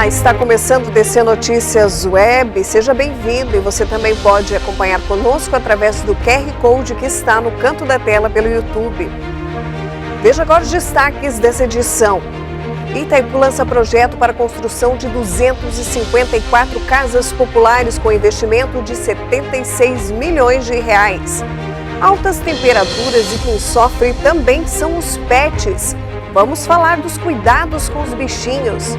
Olá, está começando o DC Notícias Web, seja bem-vindo e você também pode acompanhar conosco através do QR Code que está no canto da tela pelo YouTube. Veja agora os destaques dessa edição. Itaipu lança projeto para a construção de 254 casas populares com investimento de 76 milhões de reais. Altas temperaturas e quem sofre também são os pets. Vamos falar dos cuidados com os bichinhos.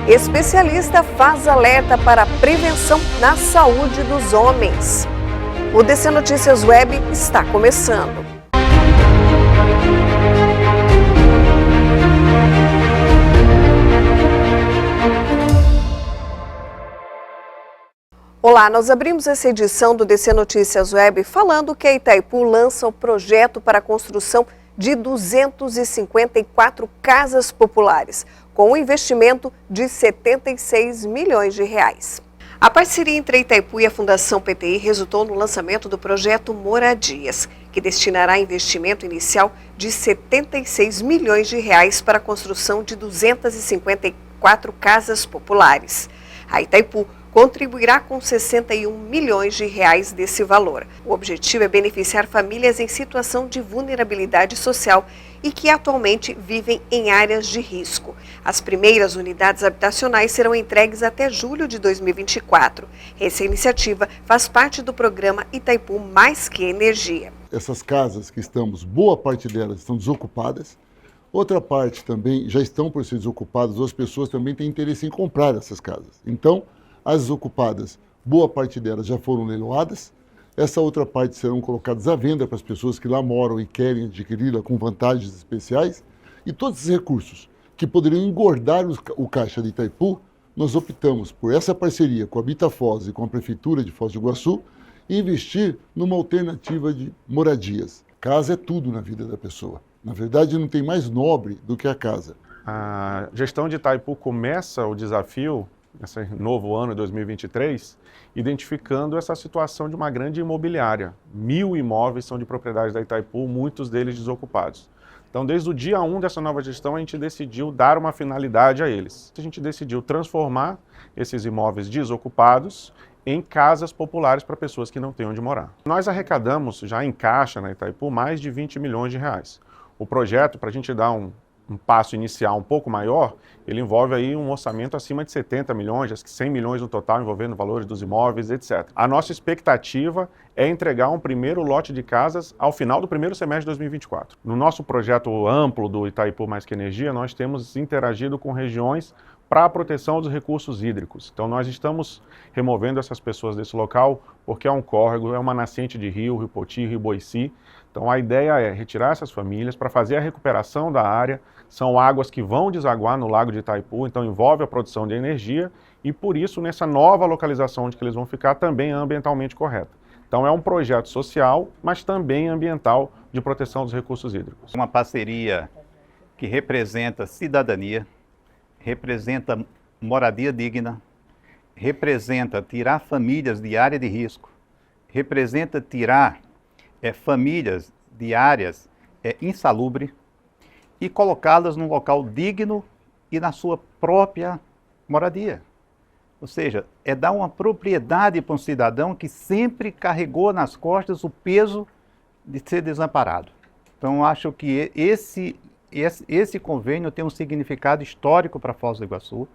Especialista faz alerta para a prevenção na saúde dos homens. O DC Notícias Web está começando. Olá, nós abrimos essa edição do DC Notícias Web falando que a Itaipu lança o projeto para a construção de 254 casas populares, com um investimento de 76 milhões de reais. A parceria entre a Itaipu e a Fundação PTI resultou no lançamento do projeto Moradias, que destinará investimento inicial de 76 milhões de reais para a construção de 254 casas populares. A Itaipu contribuirá com 61 milhões de reais desse valor. O objetivo é beneficiar famílias em situação de vulnerabilidade social e que atualmente vivem em áreas de risco. As primeiras unidades habitacionais serão entregues até julho de 2024. Essa iniciativa faz parte do programa Itaipu Mais Que Energia. Essas casas que estamos, boa parte delas estão desocupadas, outra parte também já estão por ser desocupadas, as pessoas também têm interesse em comprar essas casas. Então, as desocupadas, boa parte delas já foram leiloadas, essa outra parte serão colocadas à venda para as pessoas que lá moram e querem adquiri-la com vantagens especiais, e todos esses recursos que poderiam engordar o caixa de Itaipu, nós optamos por essa parceria com a Habitafoz e com a Prefeitura de Foz do Iguaçu e investir numa alternativa de moradias. Casa é tudo na vida da pessoa. Na verdade, não tem mais nobre do que a casa. A gestão de Itaipu começa o desafio nesse novo ano, 2023, identificando essa situação de uma grande imobiliária. 1.000 imóveis são de propriedade da Itaipu, muitos deles desocupados. Então, desde o dia 1 dessa nova gestão, a gente decidiu dar uma finalidade a eles. A gente decidiu transformar esses imóveis desocupados em casas populares para pessoas que não têm onde morar. Nós arrecadamos, já em caixa na Itaipu, mais de 20 milhões de reais. O projeto, para a gente dar um passo inicial um pouco maior, ele envolve aí um orçamento acima de 70 milhões, acho que 100 milhões no total, envolvendo valores dos imóveis, etc. A nossa expectativa é entregar um primeiro lote de casas ao final do primeiro semestre de 2024. No nosso projeto amplo do Itaipu Mais Que Energia, nós temos interagido com regiões para a proteção dos recursos hídricos. Então nós estamos removendo essas pessoas desse local porque é um córrego, é uma nascente de Rio Poti, Rio Boici. Então a ideia é retirar essas famílias para fazer a recuperação da área. São águas que vão desaguar no lago de Itaipu, então envolve a produção de energia e por isso nessa nova localização onde que eles vão ficar também é ambientalmente correta. Então é um projeto social, mas também ambiental de proteção dos recursos hídricos. Uma parceria que representa cidadania, representa moradia digna, representa tirar famílias de área de risco, representa tirar famílias de áreas insalubres e colocá-las num local digno e na sua própria moradia. Ou seja, é dar uma propriedade para um cidadão que sempre carregou nas costas o peso de ser desamparado. Então, acho que esse convênio tem um significado histórico para Foz do Iguaçu,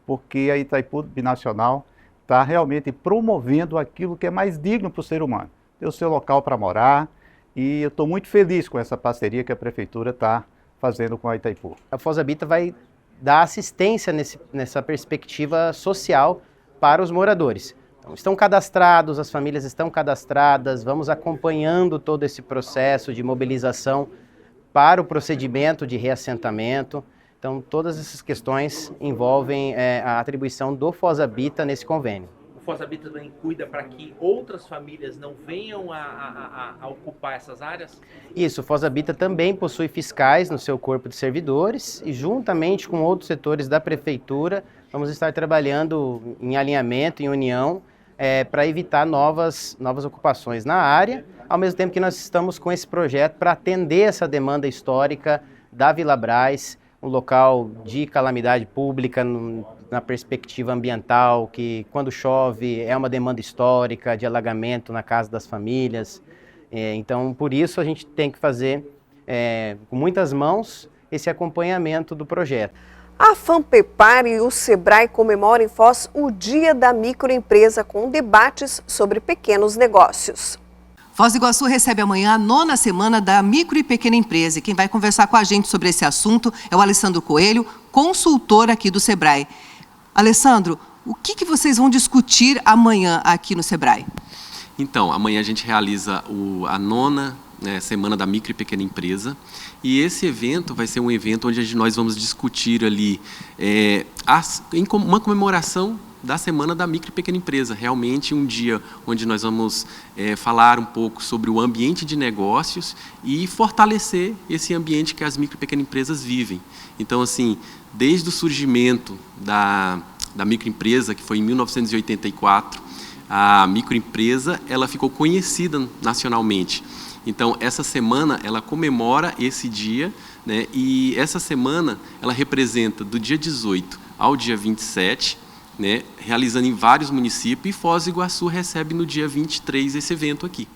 porque a Itaipu Binacional está realmente promovendo aquilo que é mais digno para o ser humano, ter o seu local para morar, e eu estou muito feliz com essa parceria que a Prefeitura está fazendo com a Itaipu. A Foz Habita vai dar assistência nessa perspectiva social para os moradores. Então, estão cadastrados, as famílias estão cadastradas, vamos acompanhando todo esse processo de mobilização para o procedimento de reassentamento. Então, todas essas questões envolvem a atribuição do Foz Habita nesse convênio. O Foz Habita também cuida para que outras famílias não venham a ocupar essas áreas? Isso, o Foz Habita também possui fiscais no seu corpo de servidores e juntamente com outros setores da Prefeitura, vamos estar trabalhando em alinhamento, em união, para evitar novas ocupações na área, ao mesmo tempo que nós estamos com esse projeto para atender essa demanda histórica da Vila Brás, um local de calamidade pública na perspectiva ambiental, que quando chove é uma demanda histórica de alagamento na casa das famílias. Então, por isso, a gente tem que fazer com muitas mãos esse acompanhamento do projeto. A FAMPEPAR e o SEBRAE comemoram em Foz o Dia da Microempresa com debates sobre pequenos negócios. Foz do Iguaçu recebe amanhã a 9ª semana da micro e pequena empresa. E quem vai conversar com a gente sobre esse assunto é o Alessandro Coelho, consultor aqui do SEBRAE. Alessandro, o que vocês vão discutir amanhã aqui no SEBRAE? Então, amanhã a gente realiza a 9ª Semana da Micro e Pequena Empresa, e esse evento vai ser um evento onde nós vamos discutir ali uma comemoração da Semana da Micro e Pequena Empresa, realmente um dia onde nós vamos falar um pouco sobre o ambiente de negócios e fortalecer esse ambiente que as micro e pequenas empresas vivem. Então, assim, desde o surgimento da microempresa, que foi em 1984, a microempresa ela ficou conhecida nacionalmente. Então, essa semana, ela comemora esse dia, né? E essa semana, ela representa do dia 18 ao dia 27, né? Realizando em vários municípios, e Foz do Iguaçu recebe no dia 23 esse evento aqui.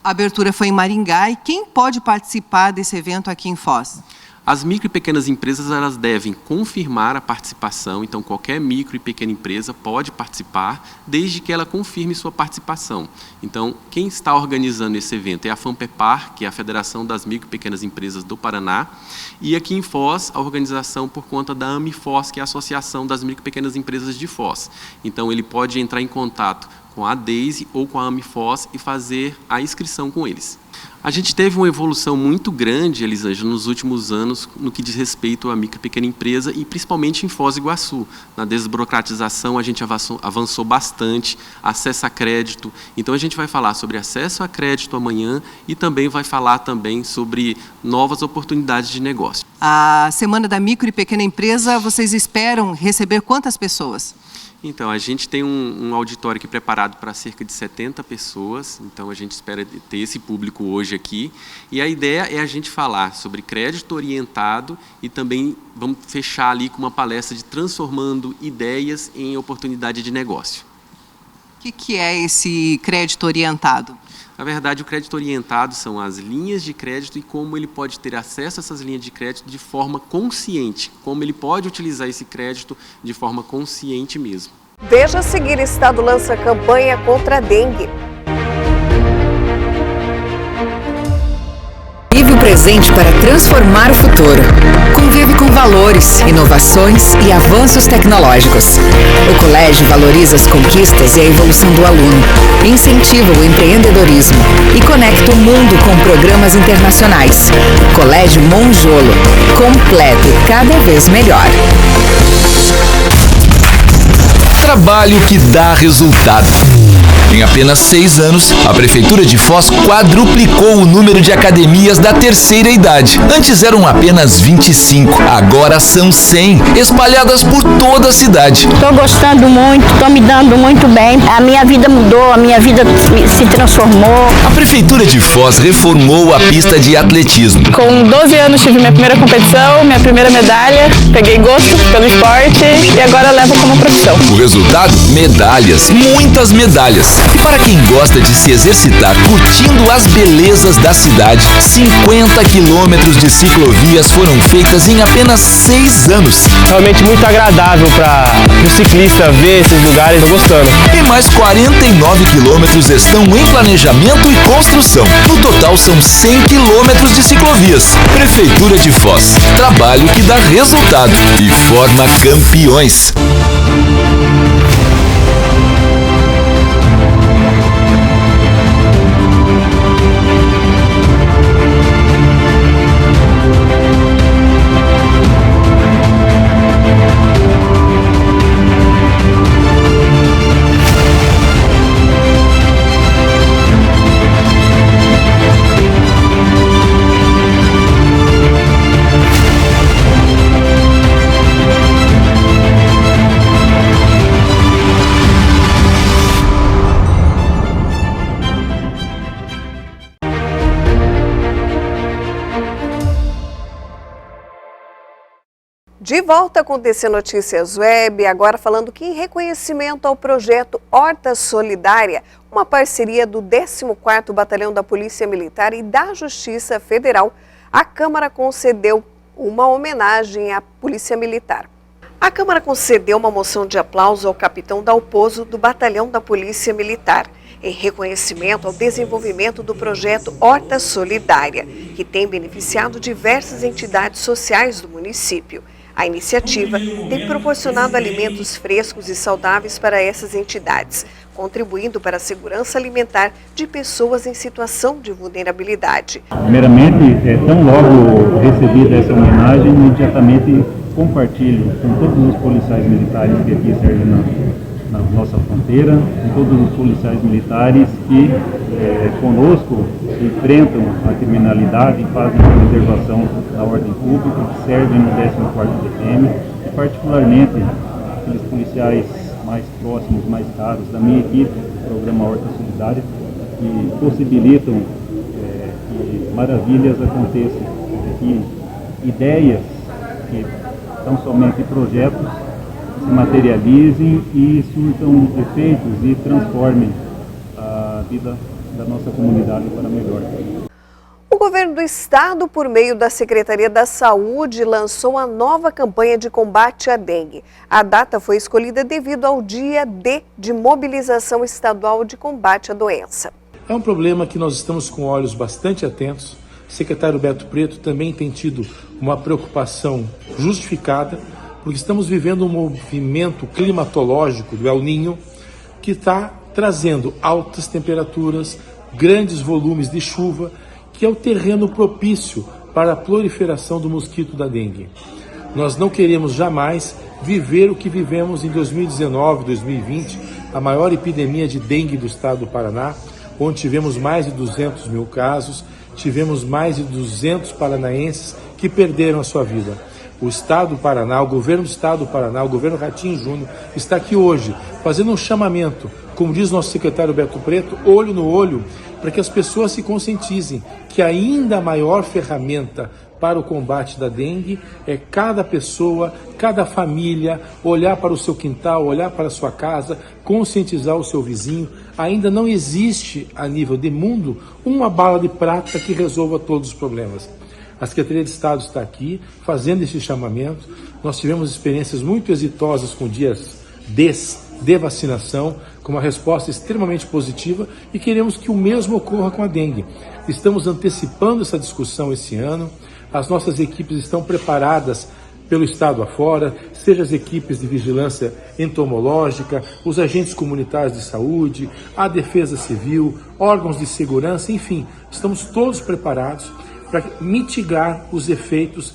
A abertura foi em Maringá, e quem pode participar desse evento aqui em Foz? As micro e pequenas empresas, elas devem confirmar a participação, então qualquer micro e pequena empresa pode participar, desde que ela confirme sua participação. Então, quem está organizando esse evento é a FAMPEPAR, que é a Federação das Micro e Pequenas Empresas do Paraná, e aqui em Foz, a organização por conta da AMIFOZ, que é a Associação das Micro e Pequenas Empresas de Foz. Então, ele pode entrar em contato com a DEISE ou com a AMIFOZ e fazer a inscrição com eles. A gente teve uma evolução muito grande, Elisângela, nos últimos anos, no que diz respeito à micro e pequena empresa, e principalmente em Foz do Iguaçu. Na desburocratização, a gente avançou bastante, acesso a crédito. Então, a gente vai falar sobre acesso a crédito amanhã e também vai falar sobre novas oportunidades de negócio. A Semana da Micro e Pequena Empresa, vocês esperam receber quantas pessoas? Então, a gente tem um auditório aqui preparado para cerca de 70 pessoas, então a gente espera ter esse público hoje aqui. E a ideia é a gente falar sobre crédito orientado e também vamos fechar ali com uma palestra de transformando ideias em oportunidade de negócio. O que é esse crédito orientado? Na verdade, o crédito orientado são as linhas de crédito e como ele pode ter acesso a essas linhas de crédito de forma consciente, como ele pode utilizar esse crédito de forma consciente mesmo. Veja a seguir: Estado lança campanha contra a dengue. Vive o presente para transformar o futuro. Convive com valores, inovações e avanços tecnológicos. O colégio valoriza as conquistas e a evolução do aluno, incentiva o empreendedorismo e conecta o mundo com programas internacionais. Colégio Monjolo, completo e cada vez melhor. Trabalho que dá resultado. Em apenas 6 anos, a Prefeitura de Foz quadruplicou o número de academias da terceira idade. Antes eram apenas 25, agora são 100, espalhadas por toda a cidade. Estou gostando muito, estou me dando muito bem. A minha vida mudou, a minha vida se transformou. A Prefeitura de Foz reformou a pista de atletismo. Com 12 anos tive minha primeira competição, minha primeira medalha, peguei gosto pelo esporte e agora levo como profissão. O resultado? Medalhas, muitas medalhas. E para quem gosta de se exercitar curtindo as belezas da cidade, 50 quilômetros de ciclovias foram feitas em apenas 6 anos. Realmente muito agradável para o ciclista ver esses lugares, estou gostando. E mais 49 quilômetros estão em planejamento e construção. No total são 100 quilômetros de ciclovias. Prefeitura de Foz, trabalho que dá resultado e forma campeões. De volta com o DC Notícias Web, agora falando que em reconhecimento ao projeto Horta Solidária, uma parceria do 14º Batalhão da Polícia Militar e da Justiça Federal, a Câmara concedeu uma homenagem à Polícia Militar. A Câmara concedeu uma moção de aplauso ao capitão Dalpozo do Batalhão da Polícia Militar, em reconhecimento ao desenvolvimento do projeto Horta Solidária, que tem beneficiado diversas entidades sociais do município. A iniciativa tem proporcionado alimentos frescos e saudáveis para essas entidades, contribuindo para a segurança alimentar de pessoas em situação de vulnerabilidade. Primeiramente, tão logo recebida essa homenagem, imediatamente compartilho com todos os policiais militares que aqui servem na nossa fronteira, com todos os policiais militares que conosco enfrentam a criminalidade e fazem a preservação da ordem pública, que servem no 14º DPM, e particularmente aqueles policiais mais próximos, mais caros da minha equipe, do programa Horta Solidária, que possibilitam que maravilhas aconteçam, que ideias que tão somente projetos se materializem e surtam efeitos e transformem a vida da nossa comunidade para melhor. O governo do estado, por meio da Secretaria da Saúde, lançou a nova campanha de combate à dengue. A data foi escolhida devido ao Dia D de mobilização estadual de combate à doença. É um problema que nós estamos com olhos bastante atentos. O secretário Beto Preto também tem tido uma preocupação justificada, porque estamos vivendo um movimento climatológico do El Niño que está trazendo altas temperaturas, grandes volumes de chuva, que é o terreno propício para a proliferação do mosquito da dengue. Nós não queremos jamais viver o que vivemos em 2019, 2020, a maior epidemia de dengue do estado do Paraná, onde tivemos mais de 200 mil casos, tivemos mais de 200 paranaenses que perderam a sua vida. O Estado do Paraná, o governo do Estado do Paraná, o governo Ratinho Júnior, está aqui hoje fazendo um chamamento, como diz nosso secretário Beto Preto, olho no olho, para que as pessoas se conscientizem que ainda a maior ferramenta para o combate da dengue é cada pessoa, cada família, olhar para o seu quintal, olhar para a sua casa, conscientizar o seu vizinho. Ainda não existe, a nível de mundo, uma bala de prata que resolva todos os problemas. A Secretaria de Estado está aqui fazendo esse chamamento. Nós tivemos experiências muito exitosas com dias de vacinação, com uma resposta extremamente positiva, e queremos que o mesmo ocorra com a dengue. Estamos antecipando essa discussão esse ano. As nossas equipes estão preparadas pelo estado afora, seja as equipes de vigilância entomológica, os agentes comunitários de saúde, a defesa civil, órgãos de segurança, enfim, estamos todos preparados para mitigar os efeitos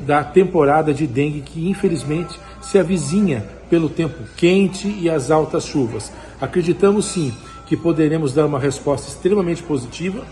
da temporada de dengue que, infelizmente, se avizinha pelo tempo quente e as altas chuvas. Acreditamos, sim, que poderemos dar uma resposta extremamente positiva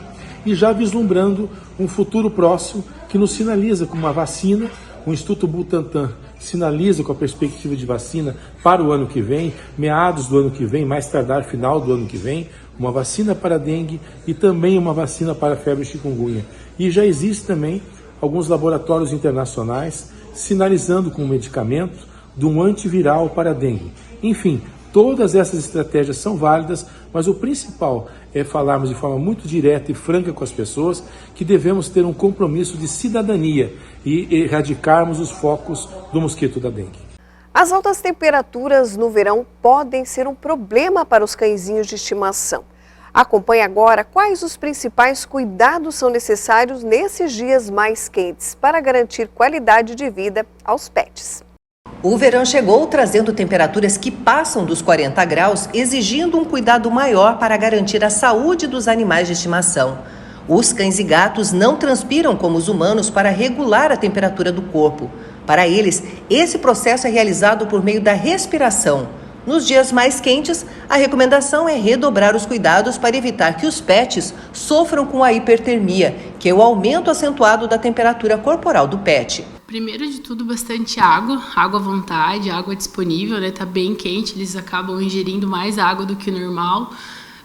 e já vislumbrando um futuro próximo que nos sinaliza com uma vacina. O Instituto Butantan sinaliza com a perspectiva de vacina para o ano que vem, meados do ano que vem, mais tardar final do ano que vem, uma vacina para a dengue e também uma vacina para a febre chikungunya. E já existe também alguns laboratórios internacionais sinalizando com um medicamento de um antiviral para a dengue. Enfim, todas essas estratégias são válidas, mas o principal é falarmos de forma muito direta e franca com as pessoas que devemos ter um compromisso de cidadania e erradicarmos os focos do mosquito da dengue. As altas temperaturas no verão podem ser um problema para os cãezinhos de estimação. Acompanhe agora quais os principais cuidados são necessários nesses dias mais quentes para garantir qualidade de vida aos pets. O verão chegou trazendo temperaturas que passam dos 40 graus, exigindo um cuidado maior para garantir a saúde dos animais de estimação. Os cães e gatos não transpiram como os humanos para regular a temperatura do corpo. Para eles, esse processo é realizado por meio da respiração. Nos dias mais quentes, a recomendação é redobrar os cuidados para evitar que os pets sofram com a hipertermia, que é o aumento acentuado da temperatura corporal do pet. Primeiro de tudo, bastante água à vontade, água disponível, né? Tá bem quente, eles acabam ingerindo mais água do que o normal.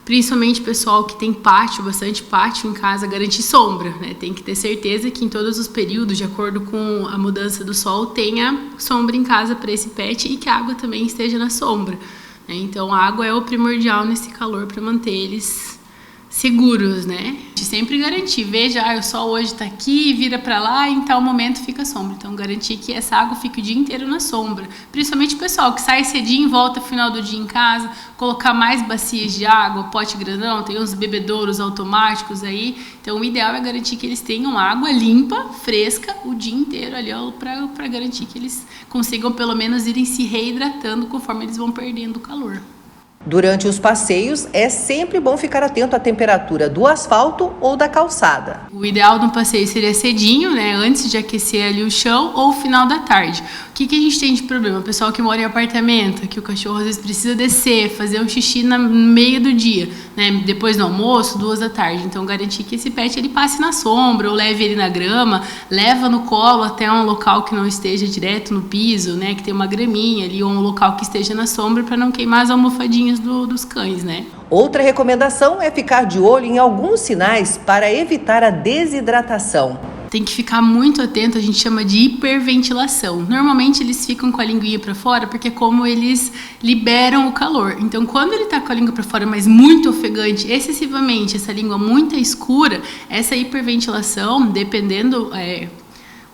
Principalmente o pessoal que tem pátio, bastante pátio em casa, garantir sombra, né? Tem que ter certeza que em todos os períodos, de acordo com a mudança do sol, tenha sombra em casa para esse pet e que a água também esteja na sombra, né? Então a água é o primordial nesse calor para manter eles seguros, né? A gente sempre garantir, veja, o sol hoje está aqui, vira para lá e em tal momento fica sombra. Então garantir que essa água fique o dia inteiro na sombra. Principalmente o pessoal que sai cedinho e volta no final do dia em casa, colocar mais bacias de água, pote grandão, tem uns bebedouros automáticos aí. Então o ideal é garantir que eles tenham água limpa, fresca, o dia inteiro ali, para garantir que eles consigam pelo menos irem se reidratando conforme eles vão perdendo o calor. Durante os passeios, é sempre bom ficar atento à temperatura do asfalto ou da calçada. O ideal no passeio seria cedinho, né, antes de aquecer ali o chão, ou final da tarde. O que a gente tem de problema? O pessoal que mora em apartamento, que o cachorro às vezes precisa descer, fazer um xixi no meio do dia, né, depois do almoço, 2 da tarde. Então garantir que esse pet ele passe na sombra, ou leve ele na grama, leva no colo até um local que não esteja direto no piso, né, que tem uma graminha ali, ou um local que esteja na sombra para não queimar as almofadinhas dos cães, né? Outra recomendação é ficar de olho em alguns sinais para evitar a desidratação. Tem que ficar muito atento, a gente chama de hiperventilação. Normalmente eles ficam com a linguinha para fora porque é como eles liberam o calor. Então quando ele tá com a língua para fora, mas muito ofegante, excessivamente, essa língua muito escura, essa hiperventilação, dependendo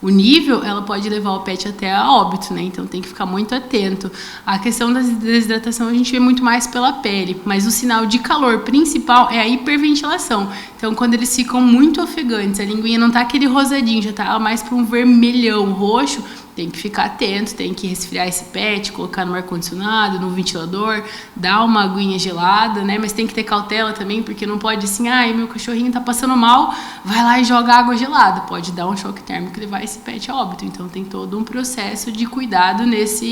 o nível, ela pode levar o pet até a óbito, né? Então tem que ficar muito atento. A questão da desidratação a gente vê muito mais pela pele, mas o sinal de calor principal é a hiperventilação. Então quando eles ficam muito ofegantes, a linguinha não tá aquele rosadinho, já tá mais para um vermelhão roxo, tem que ficar atento, tem que resfriar esse pet, colocar no ar-condicionado, no ventilador, dar uma aguinha gelada, né? Mas tem que ter cautela também, porque não pode assim, meu cachorrinho tá passando mal, vai lá e joga água gelada. Pode dar um choque térmico e levar esse pet a óbito. Então tem todo um processo de cuidado nessa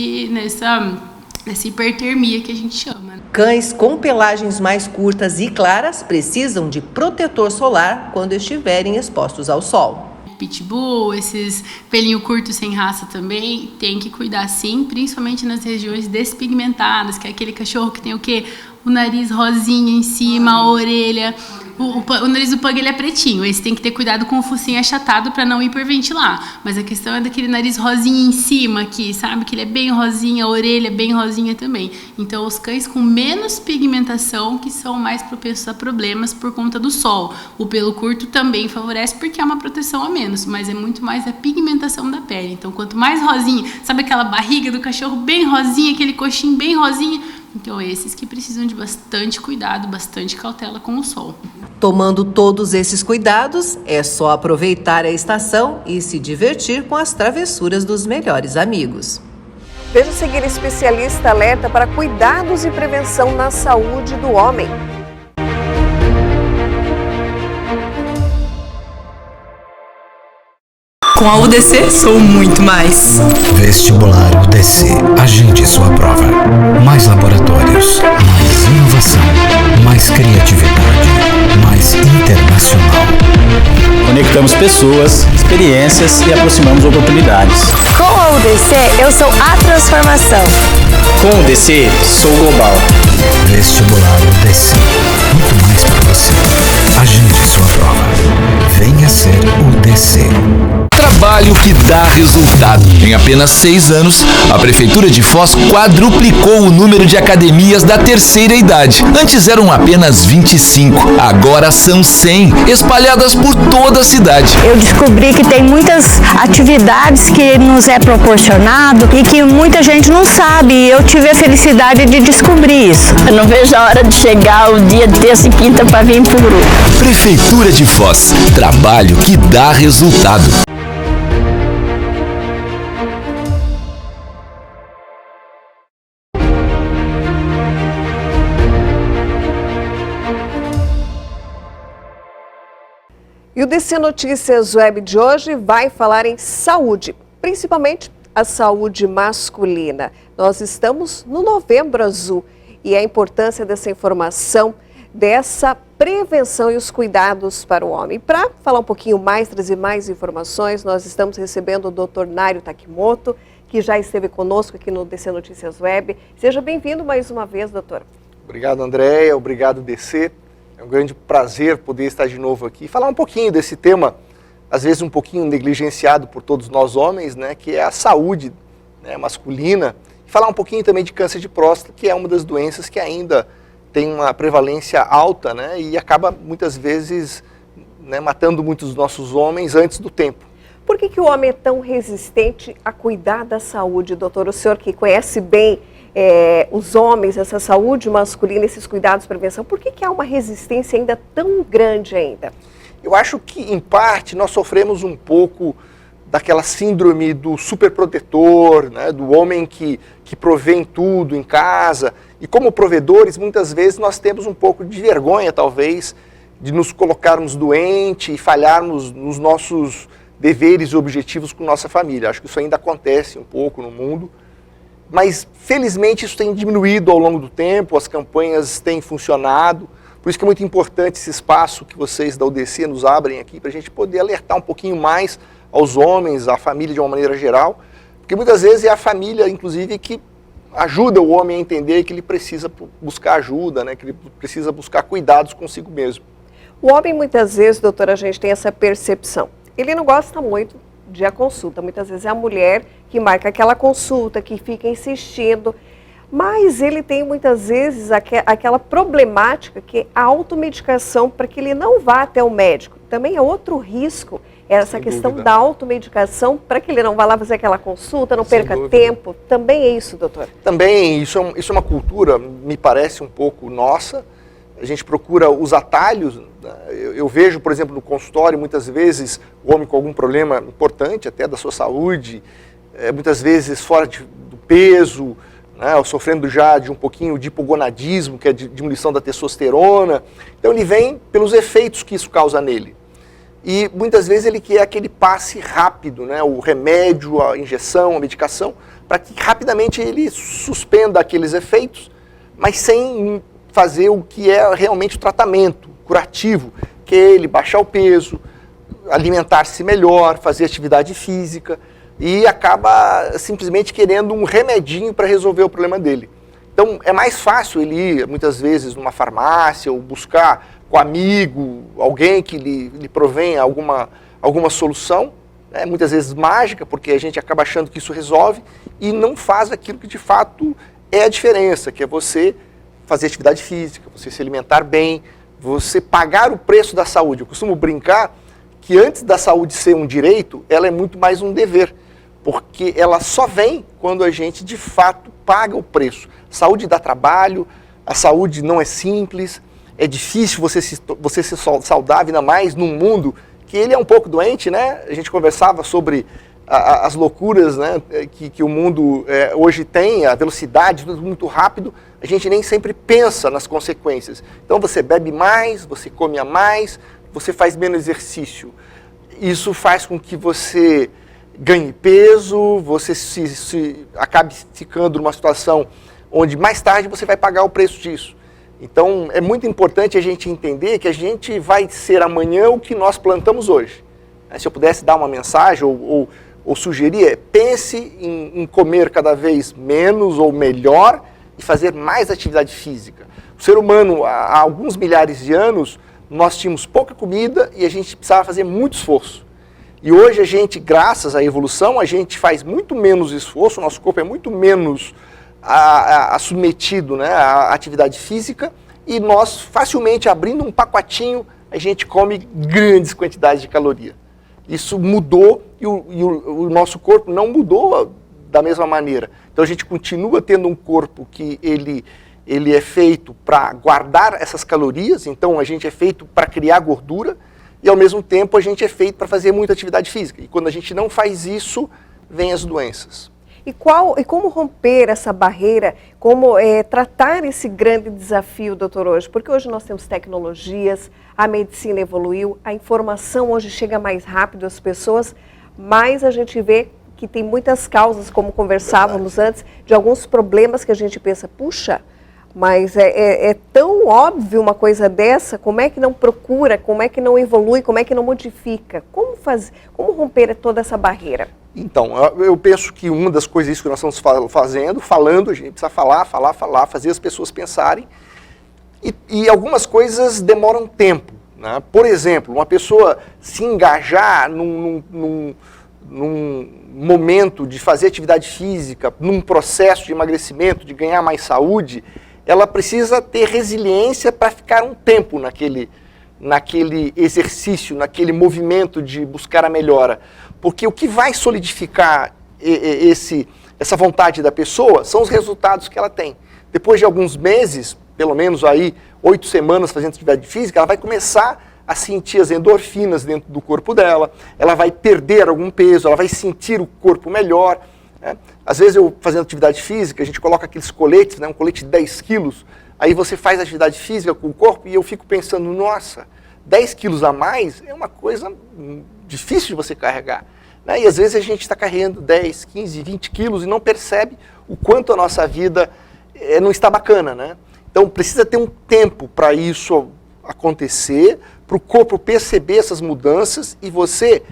hipertermia que a gente chama. Cães com pelagens mais curtas e claras precisam de protetor solar quando estiverem expostos ao sol. Pitbull, esses pelinho curto sem raça também, tem que cuidar sim, principalmente nas regiões despigmentadas, que é aquele cachorro que tem o quê? O nariz rosinha em cima, a orelha. O nariz do pug ele é pretinho, esse tem que ter cuidado com o focinho achatado para não hiperventilar. Mas a questão é daquele nariz rosinha em cima aqui, sabe? Que ele é bem rosinha, a orelha é bem rosinha também. Então os cães com menos pigmentação que são mais propensos a problemas por conta do sol. O pelo curto também favorece porque é uma proteção a menos, mas é muito mais a pigmentação da pele. Então quanto mais rosinha, sabe aquela barriga do cachorro bem rosinha, aquele coxinho bem rosinha? Então esses que precisam de bastante cuidado, bastante cautela com o sol. Tomando todos esses cuidados, é só aproveitar a estação e se divertir com as travessuras dos melhores amigos. Veja a seguir, especialista alerta para cuidados e prevenção na saúde do homem. Com a UDC, sou muito mais. Vestibular UDC. Agende sua prova. Mais laboratórios, mais inovação, mais criatividade, mais internacional. Conectamos pessoas, experiências e aproximamos oportunidades. Com a UDC, eu sou a transformação. Com o UDC, sou global. Vestibular UDC. Muito mais para você. Agende sua prova. Venha ser UDC. Trabalho que dá resultado. Em apenas 6 anos, a Prefeitura de Foz quadruplicou o número de academias da terceira idade. Antes eram apenas 25, agora são 100, espalhadas por toda a cidade. Eu descobri que tem muitas atividades que nos é proporcionado e que muita gente não sabe, e eu tive a felicidade de descobrir isso. Eu não vejo a hora de chegar o dia de terça e quinta para vir pro grupo. Prefeitura de Foz, trabalho que dá resultado. E o DC Notícias Web de hoje vai falar em saúde, principalmente a saúde masculina. Nós estamos no Novembro Azul e a importância dessa informação, dessa prevenção e os cuidados para o homem. Para falar um pouquinho mais, trazer mais informações, nós estamos recebendo o Dr. Nário Takimoto, que já esteve conosco aqui no DC Notícias Web. Seja bem-vindo mais uma vez, doutor. Obrigado, Andréia. Obrigado, DC. É um grande prazer poder estar de novo aqui e falar um pouquinho desse tema, às vezes um pouquinho negligenciado por todos nós homens, né, que é a saúde, né, masculina. E falar um pouquinho também de câncer de próstata, que é uma das doenças que ainda tem uma prevalência alta, né, e acaba muitas vezes, né, matando muitos dos nossos homens antes do tempo. Por que o homem é tão resistente a cuidar da saúde, doutor? O senhor que conhece bem os homens, essa saúde masculina, esses cuidados de prevenção, por que há uma resistência ainda tão grande ainda? Eu acho que, em parte, nós sofremos um pouco daquela síndrome do superprotetor, né, do homem que provê em tudo, em casa. E como provedores, muitas vezes nós temos um pouco de vergonha, talvez, de nos colocarmos doentes e falharmos nos nossos deveres e objetivos com nossa família. Acho que isso ainda acontece um pouco no mundo. Mas, felizmente, isso tem diminuído ao longo do tempo, as campanhas têm funcionado. Por isso que é muito importante esse espaço que vocês da UDC nos abrem aqui, para a gente poder alertar um pouquinho mais aos homens, à família de uma maneira geral. Porque muitas vezes é a família, inclusive, que ajuda o homem a entender que ele precisa buscar ajuda, né? Que ele precisa buscar cuidados consigo mesmo. O homem, muitas vezes, doutora, a gente tem essa percepção. Ele não gosta muito de a consulta. Muitas vezes é a mulher que marca aquela consulta, que fica insistindo. Mas ele tem, muitas vezes, aquela problemática que é a automedicação para que ele não vá até o médico. Também é outro risco, essa questão da automedicação para que ele não vá lá fazer aquela consulta, não perca tempo. Também é isso, doutor? Também, isso é uma cultura, me parece, um pouco nossa. A gente procura os atalhos. Eu vejo, por exemplo, no consultório, muitas vezes, o homem com algum problema importante, até da sua saúde, muitas vezes fora do peso, né, sofrendo já de um pouquinho de hipogonadismo, que é a diminuição da testosterona. Então ele vem pelos efeitos que isso causa nele. E muitas vezes ele quer aquele passe rápido, né, o remédio, a injeção, a medicação, para que rapidamente ele suspenda aqueles efeitos, mas sem fazer o que é realmente o tratamento curativo, que é ele baixar o peso, alimentar-se melhor, fazer atividade física, e acaba simplesmente querendo um remedinho para resolver o problema dele. Então é mais fácil ele ir, muitas vezes, numa farmácia ou buscar com amigo, alguém que lhe provenha alguma solução, né, muitas vezes mágica, porque a gente acaba achando que isso resolve e não faz aquilo que de fato é a diferença, que é você fazer atividade física, você se alimentar bem, você pagar o preço da saúde. Eu costumo brincar que antes da saúde ser um direito, ela é muito mais um dever, porque ela só vem quando a gente de fato paga o preço. Saúde dá trabalho, a saúde não é simples, é difícil você ser saudável, ainda mais num mundo que ele é um pouco doente, né? A gente conversava sobre as loucuras, né, que o mundo hoje tem, a velocidade, tudo muito rápido, a gente nem sempre pensa nas consequências. Então você bebe mais, você come a mais, você faz menos exercício. Isso faz com que você ganhe peso, você acabe ficando numa situação onde mais tarde você vai pagar o preço disso. Então é muito importante a gente entender que a gente vai ser amanhã o que nós plantamos hoje. Se eu pudesse dar uma mensagem ou sugerir, pense em comer cada vez menos ou melhor e fazer mais atividade física. O ser humano, há alguns milhares de anos, nós tínhamos pouca comida e a gente precisava fazer muito esforço. E hoje a gente, graças à evolução, a gente faz muito menos esforço, o nosso corpo é muito menos submetido, né, à atividade física, e nós facilmente, abrindo um pacotinho, a gente come grandes quantidades de caloria. Isso mudou e o nosso corpo não mudou da mesma maneira. Então a gente continua tendo um corpo que ele é feito para guardar essas calorias, então a gente é feito para criar gordura e ao mesmo tempo a gente é feito para fazer muita atividade física. E quando a gente não faz isso, vem as doenças. E como romper essa barreira, como tratar esse grande desafio, doutor, hoje? Porque hoje nós temos tecnologias, a medicina evoluiu, a informação hoje chega mais rápido às pessoas, mas a gente vê que tem muitas causas, como conversávamos antes, de alguns problemas que a gente pensa, puxa, mas é tão óbvio uma coisa dessa, como é que não procura, como é que não evolui, como é que não modifica? Como romper toda essa barreira? Então, eu penso que uma das coisas que nós estamos falando, a gente precisa falar, fazer as pessoas pensarem, E algumas coisas demoram tempo, né? Por exemplo, uma pessoa se engajar num momento de fazer atividade física, num processo de emagrecimento, de ganhar mais saúde, ela precisa ter resiliência para ficar um tempo naquele exercício, naquele movimento de buscar a melhora. Porque o que vai solidificar essa vontade da pessoa são os resultados que ela tem. Depois de alguns meses, pelo menos aí 8 semanas fazendo atividade física, ela vai começar a sentir as endorfinas dentro do corpo dela, ela vai perder algum peso, ela vai sentir o corpo melhor, né? Às vezes eu fazendo atividade física, a gente coloca aqueles coletes, né, um colete de 10 quilos, aí você faz atividade física com o corpo e eu fico pensando, nossa, 10 quilos a mais é uma coisa difícil de você carregar, né? E às vezes a gente está carregando 10, 15, 20 quilos e não percebe o quanto a nossa vida não está bacana, né? Então precisa ter um tempo para isso acontecer, para o corpo perceber essas mudanças e você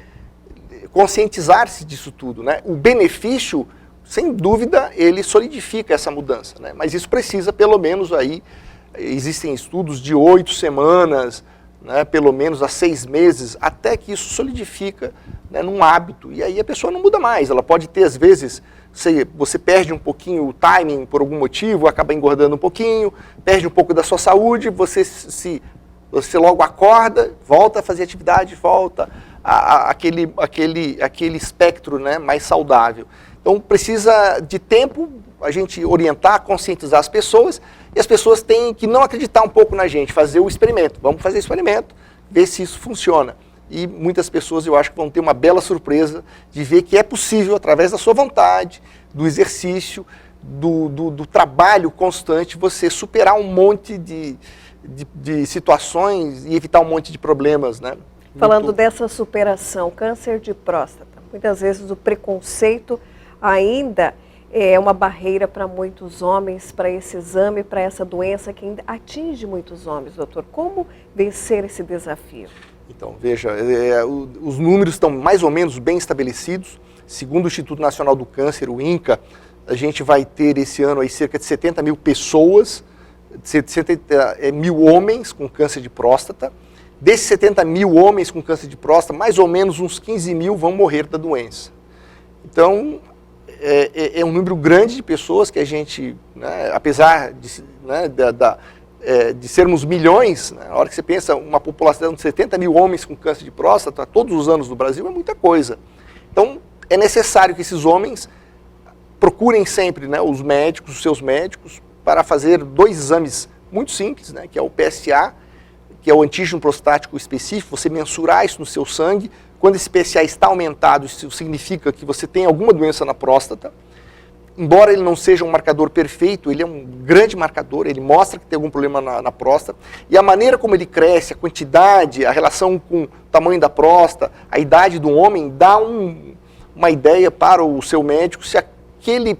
conscientizar-se disso tudo, né? O benefício, sem dúvida, ele solidifica essa mudança, né? Mas isso precisa, pelo menos, aí, existem estudos de 8 semanas, né, pelo menos a 6 meses, até que isso solidifica, né, num hábito. E aí a pessoa não muda mais, ela pode ter, às vezes, você perde um pouquinho o timing por algum motivo, acaba engordando um pouquinho, perde um pouco da sua saúde, você logo acorda, volta a fazer atividade, volta aquele espectro, né, mais saudável. Então precisa de tempo a gente orientar, conscientizar as pessoas, e as pessoas têm que não acreditar um pouco na gente, fazer o experimento. Vamos fazer o experimento, ver se isso funciona. E muitas pessoas eu acho que vão ter uma bela surpresa de ver que é possível, através da sua vontade, do exercício, do trabalho constante, você superar um monte de situações e evitar um monte de problemas, né? Falando dessa superação, câncer de próstata, muitas vezes o preconceito ainda é uma barreira para muitos homens, para esse exame, para essa doença que ainda atinge muitos homens, doutor. Como vencer esse desafio? Então, veja, os números estão mais ou menos bem estabelecidos. Segundo o Instituto Nacional do Câncer, o INCA, a gente vai ter esse ano aí cerca de 70 mil pessoas, 70 mil homens com câncer de próstata. Desses 70 mil homens com câncer de próstata, mais ou menos uns 15 mil vão morrer da doença. Então, é um número grande de pessoas que a gente, né, apesar de, né, de sermos milhões, né, na hora que você pensa uma população de 70 mil homens com câncer de próstata todos os anos no Brasil, é muita coisa. Então, é necessário que esses homens procurem sempre, né, os seus médicos, para fazer 2 exames muito simples, né, que é o PSA, que é o antígeno prostático específico, você mensurar isso no seu sangue. Quando esse PSA está aumentado, isso significa que você tem alguma doença na próstata. Embora ele não seja um marcador perfeito, ele é um grande marcador, ele mostra que tem algum problema na próstata. E a maneira como ele cresce, a quantidade, a relação com o tamanho da próstata, a idade do homem, dá uma ideia para o seu médico se aquele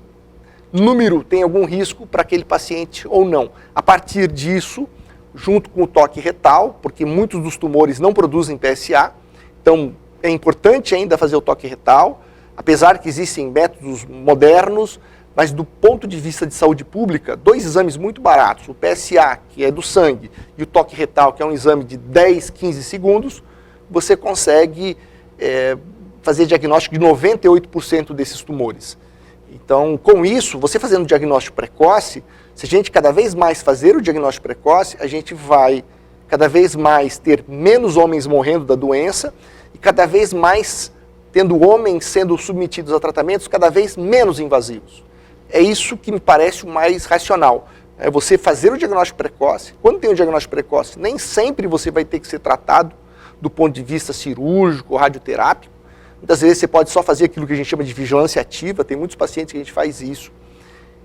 número tem algum risco para aquele paciente ou não. A partir disso, junto com o toque retal, porque muitos dos tumores não produzem PSA, então é importante ainda fazer o toque retal, apesar que existem métodos modernos, mas do ponto de vista de saúde pública, 2 exames muito baratos, o PSA, que é do sangue, e o toque retal, que é um exame de 10, 15 segundos, você consegue fazer diagnóstico de 98% desses tumores. Então, com isso, você fazendo o diagnóstico precoce, se a gente cada vez mais fazer o diagnóstico precoce, a gente vai cada vez mais ter menos homens morrendo da doença e cada vez mais tendo homens sendo submetidos a tratamentos cada vez menos invasivos. É isso que me parece o mais racional. É você fazer o diagnóstico precoce. Quando tem o diagnóstico precoce, nem sempre você vai ter que ser tratado do ponto de vista cirúrgico, radioterápico. Muitas vezes você pode só fazer aquilo que a gente chama de vigilância ativa, tem muitos pacientes que a gente faz isso.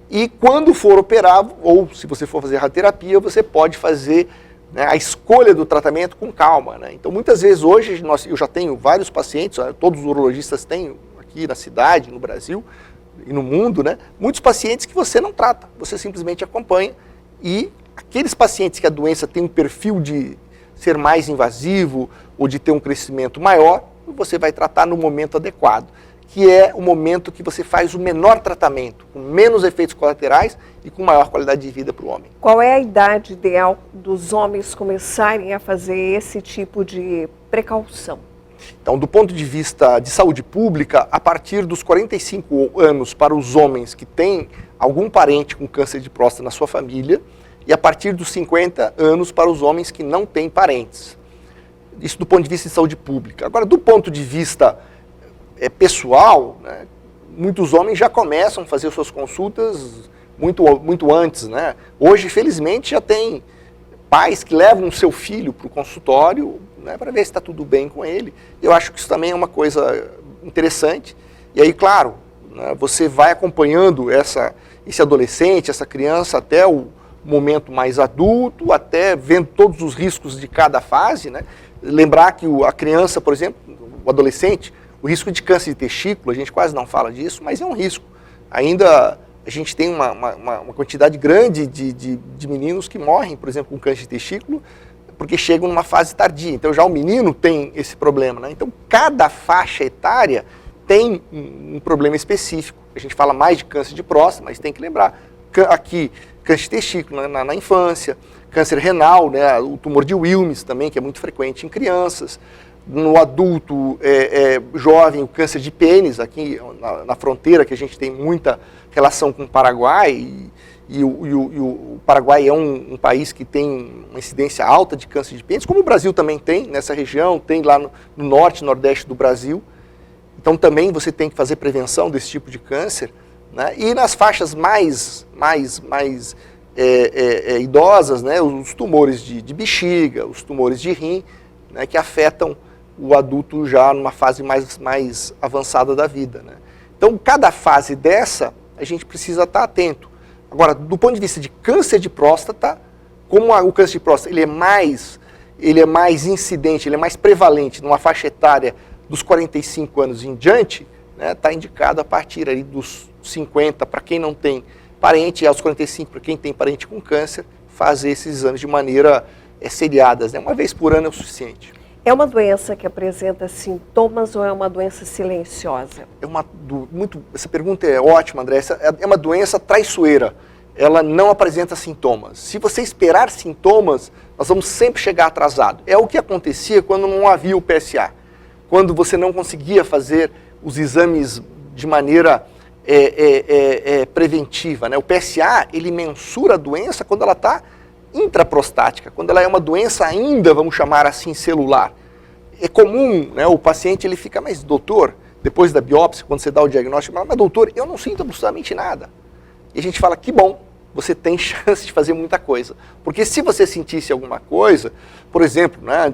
E quando for operar, ou se você for fazer radioterapia, você pode fazer, né, a escolha do tratamento com calma, né? Então muitas vezes hoje, eu já tenho vários pacientes, todos os urologistas têm aqui na cidade, no Brasil e no mundo, né, muitos pacientes que você não trata, você simplesmente acompanha, e aqueles pacientes que a doença tem um perfil de ser mais invasivo ou de ter um crescimento maior, você vai tratar no momento adequado, que é o momento que você faz o menor tratamento, com menos efeitos colaterais e com maior qualidade de vida para o homem. Qual é a idade ideal dos homens começarem a fazer esse tipo de precaução? Então, do ponto de vista de saúde pública, a partir dos 45 anos para os homens que têm algum parente com câncer de próstata na sua família, e a partir dos 50 anos para os homens que não têm parentes. Isso do ponto de vista de saúde pública. Agora, do ponto de vista pessoal, né, muitos homens já começam a fazer suas consultas muito antes, né? Hoje, felizmente, já tem pais que levam o seu filho para o consultório, né, para ver se está tudo bem com ele. Eu acho que isso também é uma coisa interessante. E aí, claro, né, você vai acompanhando esse adolescente, essa criança até o momento mais adulto, até vendo todos os riscos de cada fase, né? Lembrar que a criança, por exemplo, o adolescente, o risco de câncer de testículo, a gente quase não fala disso, mas é um risco. Ainda a gente tem uma quantidade grande de meninos que morrem, por exemplo, com câncer de testículo, porque chegam numa fase tardia. Então já o menino tem esse problema, né? Então cada faixa etária tem um problema específico. A gente fala mais de câncer de próstata, mas tem que lembrar, aqui, câncer de testículo na infância, câncer renal, né, o tumor de Wilms também, que é muito frequente em crianças. No adulto jovem, o câncer de pênis, aqui na fronteira, que a gente tem muita relação com o Paraguai, e o Paraguai é um país que tem uma incidência alta de câncer de pênis, como o Brasil também tem nessa região, tem lá no norte, nordeste do Brasil. Então também você tem que fazer prevenção desse tipo de câncer, né? E nas faixas mais idosas, né, os tumores de bexiga, os tumores de rim, né, que afetam o adulto já numa fase mais avançada da vida, né? Então, cada fase dessa, a gente precisa estar atento. Agora, do ponto de vista de câncer de próstata, como o câncer de próstata ele é mais incidente, ele é mais prevalente numa faixa etária dos 45 anos em diante, né, está indicado a partir ali dos 50, para quem não tem parente, e aos 45, para quem tem parente com câncer, fazer esses exames de maneira seriadas, né? Uma vez por ano é o suficiente. É uma doença que apresenta sintomas ou é uma doença silenciosa? Essa pergunta é ótima, André. É uma doença traiçoeira. Ela não apresenta sintomas. Se você esperar sintomas, nós vamos sempre chegar atrasado. É o que acontecia quando não havia o PSA. Quando você não conseguia fazer os exames de maneira preventiva, né? O PSA, ele mensura a doença quando ela está intraprostática, quando ela é uma doença ainda, vamos chamar assim, celular. É comum, né, o paciente ele fica, mas doutor, depois da biópsia, quando você dá o diagnóstico, mas doutor, eu não sinto absolutamente nada. E a gente fala, que bom, você tem chance de fazer muita coisa. Porque se você sentisse alguma coisa, por exemplo, né,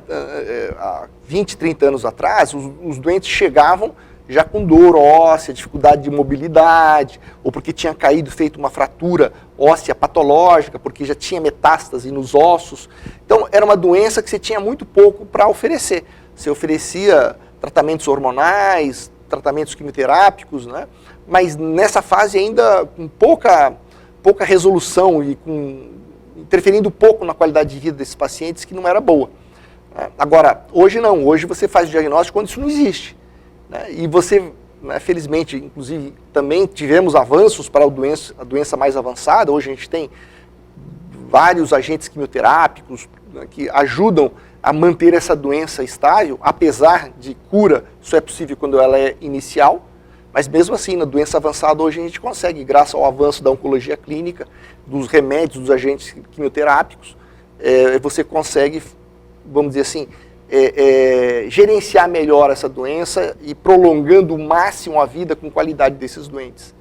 há 20, 30 anos atrás, os doentes chegavam já com dor óssea, dificuldade de mobilidade, ou porque tinha caído, feito uma fratura óssea patológica, porque já tinha metástase nos ossos. Então, era uma doença que você tinha muito pouco para oferecer. Você oferecia tratamentos hormonais, tratamentos quimioterápicos, né? Mas nessa fase ainda com pouca resolução e interferindo pouco na qualidade de vida desses pacientes, que não era boa. Agora, hoje não, hoje você faz o diagnóstico quando isso não existe. E você, né, felizmente, inclusive, também tivemos avanços para a doença mais avançada. Hoje a gente tem vários agentes quimioterápicos, né, que ajudam a manter essa doença estável, apesar de cura, isso é possível quando ela é inicial, mas mesmo assim, na doença avançada, hoje a gente consegue, graças ao avanço da oncologia clínica, dos remédios, dos agentes quimioterápicos, você consegue, vamos dizer assim, gerenciar melhor essa doença e prolongando o máximo a vida com qualidade desses doentes.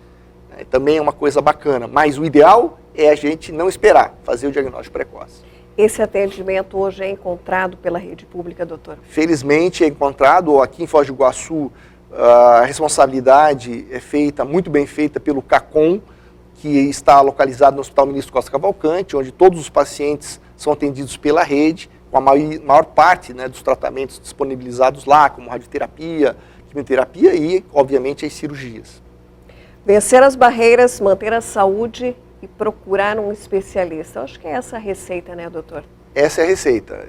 Também é uma coisa bacana, mas o ideal é a gente não esperar, fazer o diagnóstico precoce. Esse atendimento hoje é encontrado pela rede pública, doutor? Felizmente é encontrado. Aqui em Foz do Iguaçu, a responsabilidade é feita, muito bem feita pelo CACOM, que está localizado no Hospital Ministro Costa Cavalcante, onde todos os pacientes são atendidos pela rede, com a maior parte, né, dos tratamentos disponibilizados lá, como radioterapia, quimioterapia e, obviamente, as cirurgias. Vencer as barreiras, manter a saúde e procurar um especialista. Eu acho que é essa a receita, né, doutor? Essa é a receita.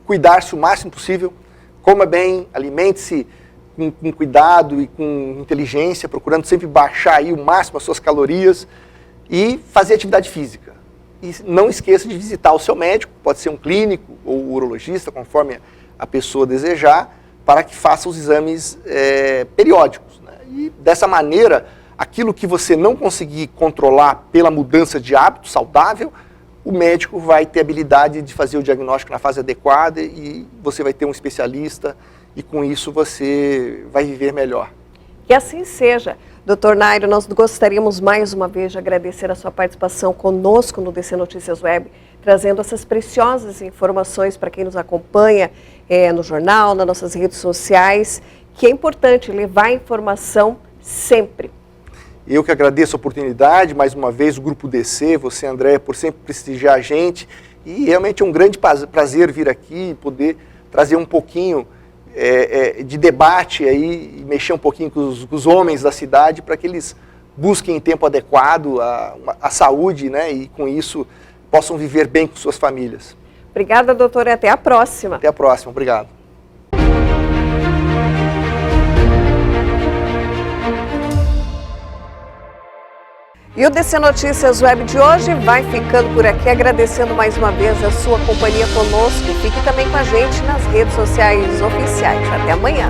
Cuidar-se o máximo possível, coma bem, alimente-se com cuidado e com inteligência, procurando sempre baixar aí o máximo as suas calorias e fazer atividade física. E não esqueça de visitar o seu médico, pode ser um clínico ou um urologista, conforme a pessoa desejar, para que faça os exames periódicos, né? E dessa maneira, aquilo que você não conseguir controlar pela mudança de hábito saudável, o médico vai ter habilidade de fazer o diagnóstico na fase adequada e você vai ter um especialista e com isso você vai viver melhor. Que assim seja. Dr. Nairo, nós gostaríamos mais uma vez de agradecer a sua participação conosco no DC Notícias Web, trazendo essas preciosas informações para quem nos acompanha no jornal, nas nossas redes sociais, que é importante levar a informação sempre. Eu que agradeço a oportunidade, mais uma vez, o Grupo DC, você, André, por sempre prestigiar a gente. E realmente é um grande prazer vir aqui e poder trazer um pouquinho de debate aí, e mexer um pouquinho com os homens da cidade para que eles busquem em tempo adequado a saúde, né, e com isso possam viver bem com suas famílias. Obrigada, doutora, e até a próxima. Até a próxima, obrigado. E o DC Notícias Web de hoje vai ficando por aqui, agradecendo mais uma vez a sua companhia conosco. Fique também com a gente nas redes sociais oficiais. Até amanhã.